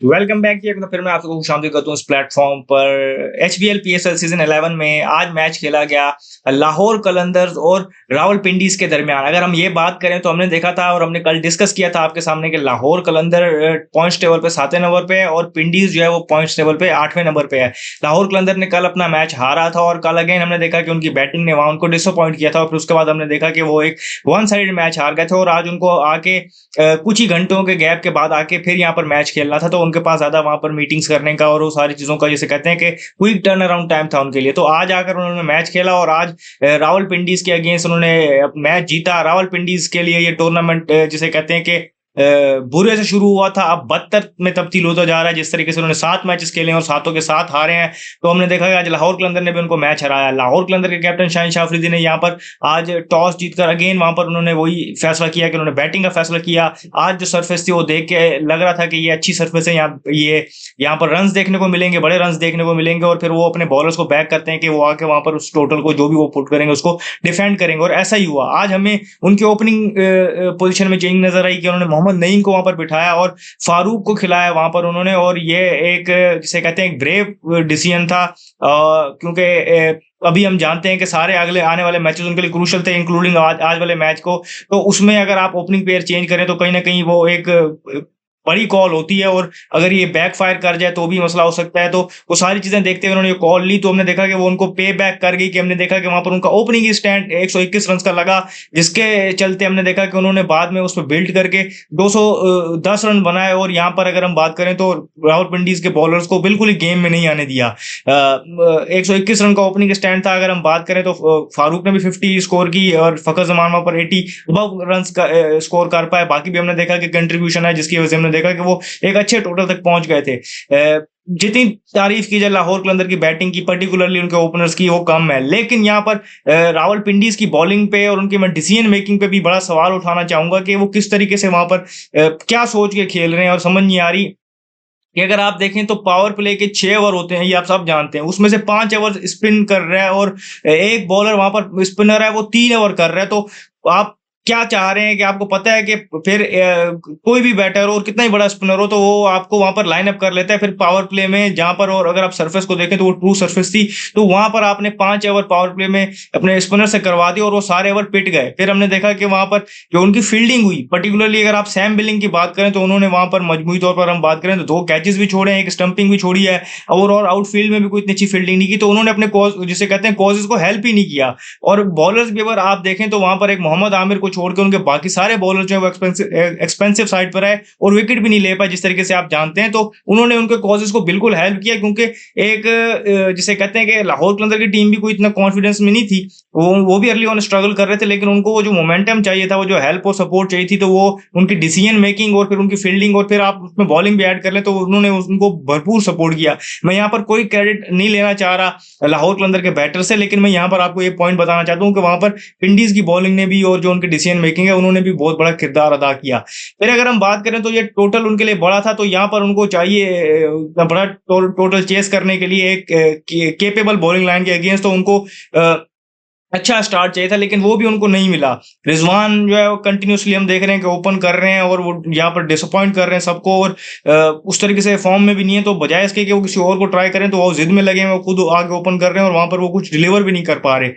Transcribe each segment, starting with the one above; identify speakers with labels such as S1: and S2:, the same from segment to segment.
S1: Welcome back जी। एक बार फिर मैं आप सबको खुशामदीद करता हूँ इस प्लेटफॉर्म पर। एचबीएल पीएसएल सीजन 11 में आज मैच खेला गया लाहौर कलंदर्स और रावलपिंडीज के दरमियान। अगर हम ये बात करें तो हमने देखा था और हमने कल डिस्कस किया था आपके सामने कि लाहौर कलंदर पॉइंट्स टेबल पे 7वें नंबर पे है और पिंडीज जो है वो पॉइंट्स टेबल पे 8वें नंबर पे है। लाहौर कलंदर ने कल अपना मैच हारा था और कल अगेन हमने देखा कि उनकी बैटिंग ने वहां उनको डिसअपॉइंट किया था और फिर उसके बाद हमने देखा कि वो एक वन साइड मैच हार गए थे और आज उनको आके कुछ ही घंटों के गैप के बाद आके फिर यहाँ पर मैच खेलना था, तो उनके पास ज्यादा वहां पर मीटिंग्स करने का और वो सारी चीजों का जिसे कहते हैं कि क्विक टर्न अराउंड टाइम था उनके लिए। तो आज आकर उन्होंने मैच खेला और आज रावलपिंडीज के अगेंस्ट उन्होंने मैच जीता। रावलपिंडीज के लिए ये टूर्नामेंट जिसे कहते हैं कि बुरे से शुरू हुआ था, अब बदतर में तब्दील होता जा रहा है। जिस तरीके से उन्होंने 7 मैचेस खेले और सातों के साथ हारे हैं, तो हमने देखा कि आज लाहौर कलंदर ने भी उनको मैच हराया। लाहौर कलंदर के कैप्टन शाहीन शाह अफरीदी ने यहाँ पर आज टॉस जीतकर अगेन वहां पर उन्होंने वही फैसला किया कि उन्होंने बैटिंग का फैसला किया। आज जो सरफेस थी वो देख के लग रहा था कि ये अच्छी सरफेस है, यहाँ पर रन्स देखने को मिलेंगे, बड़े रन्स देखने को मिलेंगे और फिर वो अपने बॉलर्स को बैक करते हैं कि वो आके वहां पर उस टोटल को जो भी वो पुट करेंगे उसको डिफेंड करेंगे, और ऐसा ही हुआ। आज हमें उनकी ओपनिंग पोजीशन में चेंज नजर आई कि उन्होंने मोहम्मद नईम को वहां पर बिठाया और फारूक को खिलाया वहां पर उन्होंने, और ये एक जिसे कहते हैं एक ब्रेव डिसीजन था, क्योंकि अभी हम जानते हैं कि सारे अगले आने वाले मैचेस उनके लिए क्रूशियल थे, इंक्लूडिंग आज वाले मैच को। तो उसमें अगर आप ओपनिंग पेयर चेंज करें तो कहीं ना कहीं वो एक बड़ी कॉल होती है, और अगर ये बैकफायर कर जाए तो भी मसला हो सकता है। तो वो सारी चीजें देखते हुए उन्होंने ये कॉल ली, तो हमने देखा कि वो उनको पे बैक कर गई कि हमने देखा कि वहां पर उनका ओपनिंग स्टैंड 121 रन का लगा, जिसके चलते हमने देखा कि उन्होंने बाद में उस पर बिल्ड करके 210 रन बनाए। और यहाँ पर अगर हम बात करें तो रावलपिंडीज के बॉलर्स को बिल्कुल ही गेम में नहीं आने दिया। 121 रन का ओपनिंग स्टैंड था। अगर हम बात करें तो फारूक ने भी 50 स्कोर की और फखर जमान वहां पर 80 अबव रन का स्कोर कर पाए। बाकी भी हमने देखा कि कंट्रीब्यूशन है, जिसकी वजह से हमने देखा कि वो एक अच्छे टोटल तक पहुंच गए थे। जितनी तारीफ की जाए लाहौर कलंदर की बैटिंग की, पर्टिकुलरली उनके ओपनर्स की, वो कम है। लेकिन यहाँ पर रावलपिंडीज की बॉलिंग पे और उनकी मैं डिसीजन मेकिंग पे भी बड़ा सवाल उठाना चाहूंगा कि वो किस तरीके से वहां पर क्या सोच के खेल रहे हैं, और समझ नहीं आ रही कि अगर आप देखें तो पावर प्ले के 6 ओवर होते हैं, ये आप सब जानते हैं, उसमें से 5 ओवर स्पिन कर रहा है और एक बॉलर वहां पर स्पिनर है वो 3 ओवर कर रहा है। तो आप क्या चाह रहे हैं कि आपको पता है कि फिर कोई भी बैटर हो और कितना ही बड़ा स्पिनर हो तो वो आपको वहां पर लाइन अप कर लेता है फिर पावर प्ले में, जहां पर, और अगर आप सरफेस को देखें तो वो ट्रू सरफेस थी, तो वहां पर आपने 5 ओवर पावर प्ले में अपने स्पिनर से करवा दी और वो सारे ओवर पिट गए। फिर हमने देखा कि वहां पर जो उनकी फील्डिंग हुई, पर्टिकुलरली अगर आप सैम बिलिंग की बात करें तो उन्होंने वहां पर मजमूई तौर पर हम बात करें तो 2 कैचेस भी छोड़े हैं, एक स्टंपिंग भी छोड़ी है, और आउटफील्ड में भी कोई इतनी अच्छी फील्डिंग नहीं की। तो उन्होंने अपने कॉज, जिसे कहते हैं कॉजेस को हेल्प ही नहीं किया। और बॉलर्स भी अगर आप देखें तो वहां पर एक मोहम्मद आमिर को छोड़ के उनके बाकी सारे बॉलर जो है वो एक्सपेंसिव साइड पर है और विकेट भी नहीं ले पाए, जिस तरीके से आप जानते हैं। तो उन्होंने उनके कॉजेस को बिल्कुल हेल्प किया, क्योंकि एक जिसे कहते हैं कि लाहौर कलंदर की टीम भी कोई इतना कॉन्फिडेंस में नहीं थी, वो भी अर्ली ऑन स्ट्रगल कर रहे थे, लेकिन उनको वो जो मोमेंटम चाहिए था, वो जो हेल्प और सपोर्ट चाहिए थी, तो वो उनकी डिसीजन मेकिंग और फिर उनकी फील्डिंग और फिर आप उसमें बॉलिंग भी ऐड कर ले तो उन्होंने उनको भरपूर सपोर्ट किया। मैं यहाँ पर कोई क्रेडिट नहीं लेना चाह रहा लाहौर कलंदर के बैटर से, लेकिन मैं यहाँ पर आपको ये पॉइंट बताना चाहता हूँ कि वहां पर विंडीज की बॉलिंग ने भी और जो उनकी डिसीजन मेकिंग है उन्होंने भी बहुत बड़ा किरदार अदा किया। फिर अगर हम बात करें तो ये टोटल उनके लिए बड़ा था, तो यहाँ पर उनको चाहिए बड़ा टोटल चेस करने के लिए एक केपेबल बॉलिंग लाइन के अगेंस्ट, तो उनको अच्छा स्टार्ट चाहिए था, लेकिन वो भी उनको नहीं मिला। रिजवान जो है वो कंटिन्यूसली हम देख रहे हैं कि ओपन कर रहे हैं और वो यहाँ पर डिसअपॉइंट कर रहे हैं सबको, और उस तरीके से फॉर्म में भी नहीं है। तो बजाय इसके कि वो किसी और को ट्राई करें तो वो जिद में लगे हैं, वो खुद आगे ओपन कर रहे हैं और वहां पर वो कुछ डिलीवर भी नहीं कर पा रहे।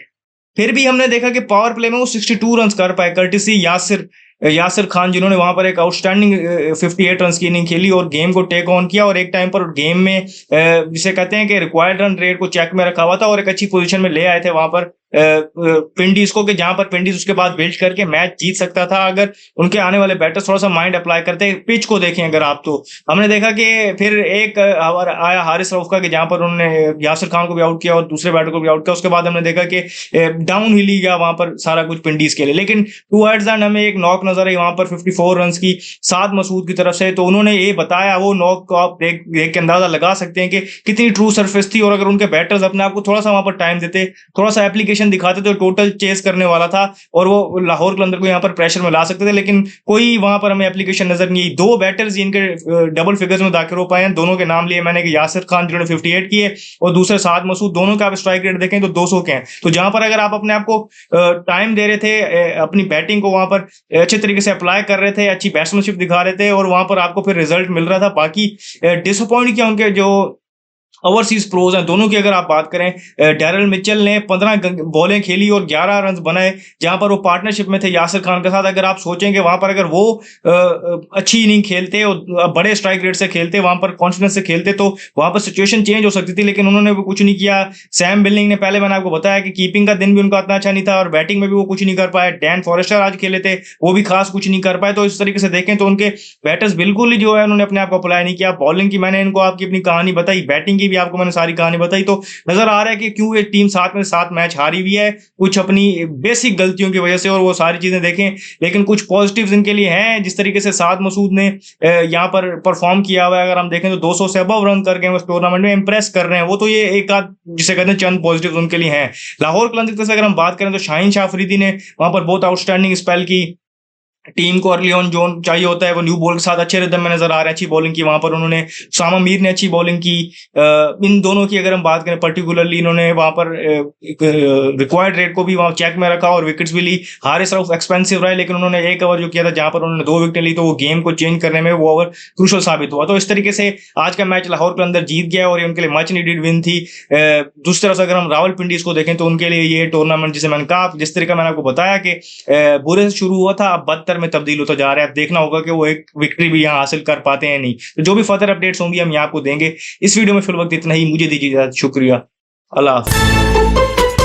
S1: फिर भी हमने देखा कि पावर प्ले में वो 62 रन कर पाए, कर्टिसी यासिर खान, जिन्होंने वहां पर एक आउटस्टैंडिंग 58 रन की इनिंग खेली और गेम को टेक ऑन किया, और एक टाइम पर गेम में जिसे कहते हैं कि रिक्वायर्ड रन रेट को चेक में रखा हुआ था और एक अच्छी पोजीशन में ले आए थे वहां पर पिंडीज को, कि जहां पर पिंडीज उसके बाद बिल्ड करके मैच जीत सकता था अगर उनके आने वाले बैटर्स थोड़ा सा माइंड अप्लाई करते। पिच को देखें अगर आप, तो हमने देखा कि फिर एक आया हारिस रऊफ का कि जहां पर उन्होंने यासिर खान को भी आउट किया और दूसरे बैटर को भी आउट किया। उसके बाद हमने देखा कि डाउन हिल ही गया वहां पर सारा कुछ पिंडीज के लिए, लेकिन टूवर्ड्स एंड हमें एक नॉक नजर आई वहां पर 54 रन की साद मसूद की तरफ से। तो उन्होंने ये बताया, वो नॉक को आप देख के अंदाजा लगा सकते हैं कि कितनी ट्रू सरफेस थी, और अगर उनके बैटर्स अपने आप को थोड़ा सा वहां पर टाइम देते, थोड़ा सा एप्लीकेशन एप्लीकेशन दिखाते थे, टोटल चेस करने वाला था और वो लाहौर कलंदर को यहाँ पर प्रेशर में ला सकते थे, लेकिन कोई वहां पर हमें एप्लीकेशन नजर नहीं आई। 2 बैटर्स जिनके डबल फिगर्स में दाखिल हो पाए हैं, दोनों के नाम लिए मैंने कि यासिर खान जिन्होंने 58 किए और दूसरे साद मसूद, दोनों के आप स्ट्राइक रेट देखें तो 200 के हैं। तो जहां पर अगर आप अपने आप को टाइम दे रहे थे, अपनी बैटिंग को वहां पर अच्छे तरीके से अप्लाई कर रहे थे, अच्छी बैट्समैनशिप दिखा रहे थे और वहां पर आपको फिर रिजल्ट मिल रहा था। बाकी डिसअपॉइंट किया उनके जो ओवरसीज प्रोज हैं दोनों की अगर आप बात करें, डैरल मिचेल ने 15 बॉलें खेली और 11 रन बनाए, जहां पर वो पार्टनरशिप में थे यासिर खान के साथ। अगर आप सोचेंगे वहां पर अगर वो अच्छी इनिंग खेलते और बड़े स्ट्राइक रेट से खेलते, वहां पर कॉन्फिडेंस से खेलते, तो वहां पर सिचुएशन चेंज हो सकती थी, लेकिन उन्होंने भी कुछ नहीं किया। सैम बिल्लिंग ने, पहले मैंने आपको बताया कि कीपिंग का दिन भी उनका इतना अच्छा नहीं था और बैटिंग में भी वो कुछ नहीं कर पाए। डैन फॉरेस्टर आज खेले थे, वो भी खास कुछ नहीं कर पाए। तो इस तरीके से देखें तो उनके बैटर्स बिल्कुल ही जो है उन्होंने अपने आप को अप्लाई नहीं किया। बॉलिंग की मैंने इनको आपकी अपनी कहानी बताई, बैटिंग की भी आपको मैंने सारी कहानी बताई, तो नजर आ रहा है कि क्यों एक टीम 7 में 7 मैच हारी हुई है, कुछ अपनी बेसिक गलतियों की वजह से, और वो सारी चीजें देखें। लेकिन कुछ पॉजिटिव्स इनके लिए हैं, जिस तरीके से साद मसूद ने यहाँ पर परफॉर्म किया हुआ है। अगर हम देखें तो 200 से अबव रन करके उस टूर्नामेंट में इंप्रेस कर रहे हैं, वो तो ये एक आध जिसे कहते हैं चंद पॉजिटिव्स उनके लिए हैं। लाहौर कलंदर से अगर हम बात करें तो शाहीन शाह अफरीदी ने वहां पर बहुत आउटस्टैंडिंग स्पेल की। टीम को अर्ली ऑन जोन चाहिए होता है, वो न्यू बॉल के साथ अच्छे रिदम में नजर आ रहे हैं, अच्छी बॉलिंग की वहां पर उन्होंने। सामा मीर ने अच्छी बॉलिंग की। इन दोनों की अगर हम बात करें पर्टिकुलरली, इन्होंने वहां पर रिक्वायर्ड रेट को भी वहां चेक में रखा और विकेट्स भी ली। हारिस रऊफ एक्सपेंसिव रहे, लेकिन उन्होंने एक ओवर जो किया था जहां पर उन्होंने 2 विकेट ली, तो वो गेम को चेंज करने में वो ओवर क्रूशल साबित हुआ। तो इस तरीके से आज का मैच लाहौर के अंदर जीत गया और ये उनके लिए मच नीडेड विन थी। दूसरी तरफ से अगर हम रावलपिंडी को देखें तो उनके लिए ये टूर्नामेंट, जिसे मैंने कहा, जिस तरीके मैंने आपको बताया कि बुरे से शुरू हुआ था, अब बदतर में तब्दील होता जा रहा है। अब देखना होगा कि वो एक विक्ट्री भी यहाँ हासिल कर पाते हैं नहीं। तो जो भी फर्दर अपडेट्स होंगी हम यहाँ आपको देंगे। इस वीडियो में फिल वक्त इतना ही, मुझे दीजिए इजाजत, शुक्रिया, अल्लाह हाफ़िज़।